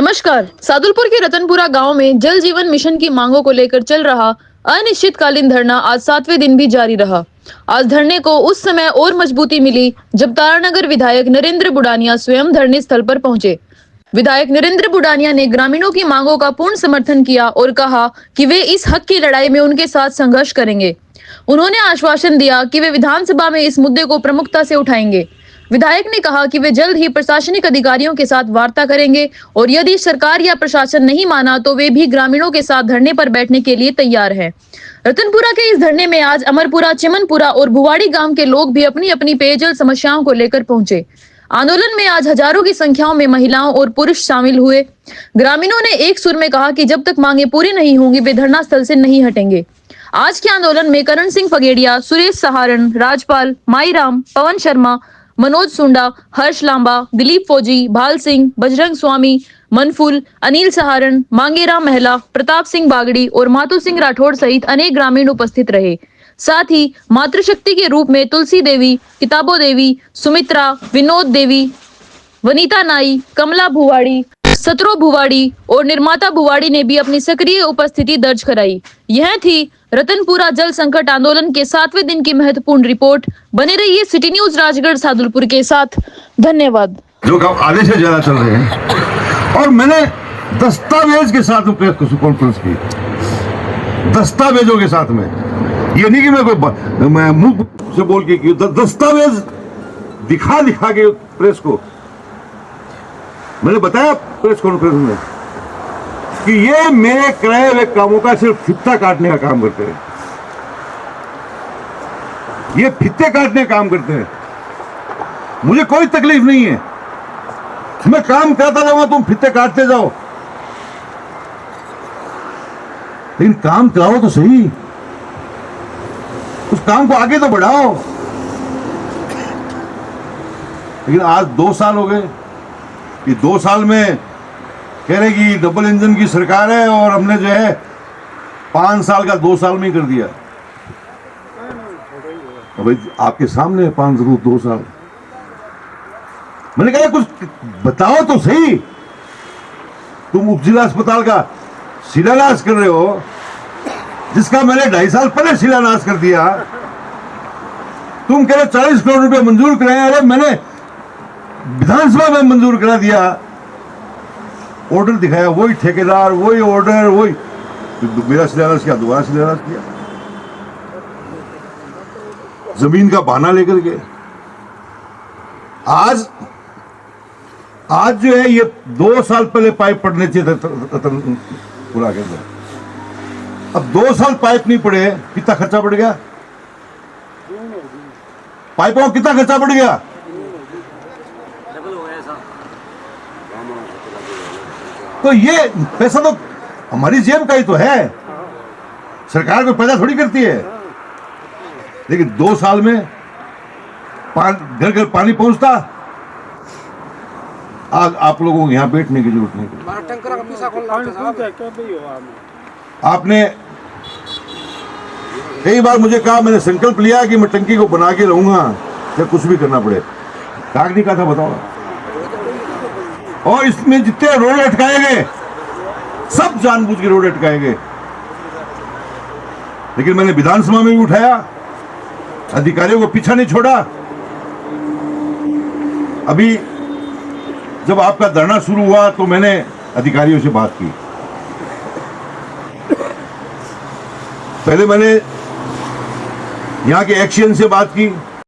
नमस्कार। सादुलपुर के रतनपुरा गांव में जल जीवन मिशन की मांगों को लेकर चल रहा अनिश्चितकालीन धरना आज 7वें दिन भी जारी रहा। आज धरने को उस समय और मजबूती मिली जब तारानगर विधायक नरेंद्र बुडानिया स्वयं धरने स्थल पर पहुंचे। विधायक नरेंद्र बुडानिया ने ग्रामीणों की मांगों का पूर्ण समर्थन किया और कहा कि वे इस हक की लड़ाई में उनके साथ संघर्ष करेंगे। उन्होंने आश्वासन दिया कि वे विधानसभा में इस मुद्दे को प्रमुखता से उठाएंगे। विधायक ने कहा कि वे जल्द ही प्रशासनिक अधिकारियों के साथ वार्ता करेंगे और यदि सरकार या प्रशासन नहीं माना तो वे भी ग्रामीणों के साथ धरने पर बैठने के लिए तैयार हैं। रतनपुरा के इस धरने में आज अमरपुरा, चिमनपुरा और भुवाड़ी गांव के लोग भी अपनी अपनी पेयजल समस्याओं को लेकर पहुंचे। आंदोलन में आज हजारों की संख्याओं में महिलाओं और पुरुष शामिल हुए। ग्रामीणों ने एक सुर में कहा कि जब तक मांगे पूरी नहीं होंगी वे धरना स्थल से नहीं हटेंगे। आज के आंदोलन में करण सिंह फगेड़िया, सुरेश सहारण, राजपाल, माईराम, पवन शर्मा, मनोज सुंडा, हर्ष लांबा, दिलीप फौजी, भाल सिंह, बजरंग स्वामी, मनफुल, अनिल सहारण, मांगेराम महला, प्रताप सिंह बागड़ी और मातु सिंह राठौड़ सहित अनेक ग्रामीण उपस्थित रहे। साथ ही मातृशक्ति के रूप में तुलसी देवी, किताबो देवी, सुमित्रा, विनोद देवी, वनीता नाई, कमला भुवाड़ी, सतरो भुवाड़ी और निर्माता भुवाड़ी ने भी अपनी सक्रिय उपस्थिति दर्ज कराई। यह थी रतनपुरा जल संकट आंदोलन के 7वें दिन की महत्वपूर्ण रिपोर्ट। बने रहिए सिटी न्यूज राजगढ़ सादुलपुर के साथ। धन्यवाद। जो काम आधे से ज्यादा चल रहे हैं और मैंने दस्तावेज के साथ प्रेस कॉन्फ्रेंस की, दस्तावेजों के साथ में, ये नहीं कि मैं मुंह से बोल के की, दस्तावेज दिखा के प्रेस को मैंने बताया प्रेस कॉन्फ्रेंस में कि ये मेरे कराए हुए कामों का सिर्फ फित्ता काटने का काम करते हैं। ये फित्ते काटने का काम करते हैं। मुझे कोई तकलीफ नहीं है, मैं काम करता जाऊंगा, तुम फित्ते काटते जाओ, लेकिन काम चलाओ तो सही, उस काम को आगे तो बढ़ाओ। लेकिन आज 2 साल हो गए, ये 2 साल में कह रहे कि डबल इंजन की सरकार है और हमने जो है 5 साल का 2 साल में ही कर दिया। भाई आपके सामने 2 साल, मैंने कहा कुछ बताओ तो सही। तुम उपजिला अस्पताल का शिलान्यास कर रहे हो, जिसका मैंने 2.5 साल पहले शिलान्यास कर दिया। तुम कह रहे 40 करोड़ रुपए मंजूर कराए, अरे मैंने विधानसभा में मंजूर करा दिया, ऑर्डर दिखाया, वही ठेकेदार, वही ऑर्डर, वही मेरा शिलान्यास किया, दोबारा शिलान्यास किया, जमीन का बहाना लेकर के। आज जो है ये 2 साल पहले पाइप पड़ने चाहिए पूरा के अंदर, अब 2 साल पाइप नहीं पड़े, कितना खर्चा बढ़ गया? पाइपों को कितना खर्चा बढ़ गया? तो ये पैसा तो हमारी जेब का ही तो है, सरकार को पैदा थोड़ी करती है। लेकिन 2 साल में घर घर पानी पहुंचता, आज आप लोगों को यहां बैठने की जरूरत नहीं। आपने कई बार मुझे कहा, मैंने संकल्प लिया कि मैं टंकी को बना के रहूंगा, चाहे कुछ भी करना पड़े। काग नहीं कहा था, बताओ। और इसमें जितने रोड अटकाए गए, सब जानबूझ के रोड अटकाए गए। लेकिन मैंने विधानसभा में भी उठाया, अधिकारियों को पीछा नहीं छोड़ा। अभी जब आपका धरना शुरू हुआ तो मैंने अधिकारियों से बात की। पहले मैंने यहां के एक्शन से बात की,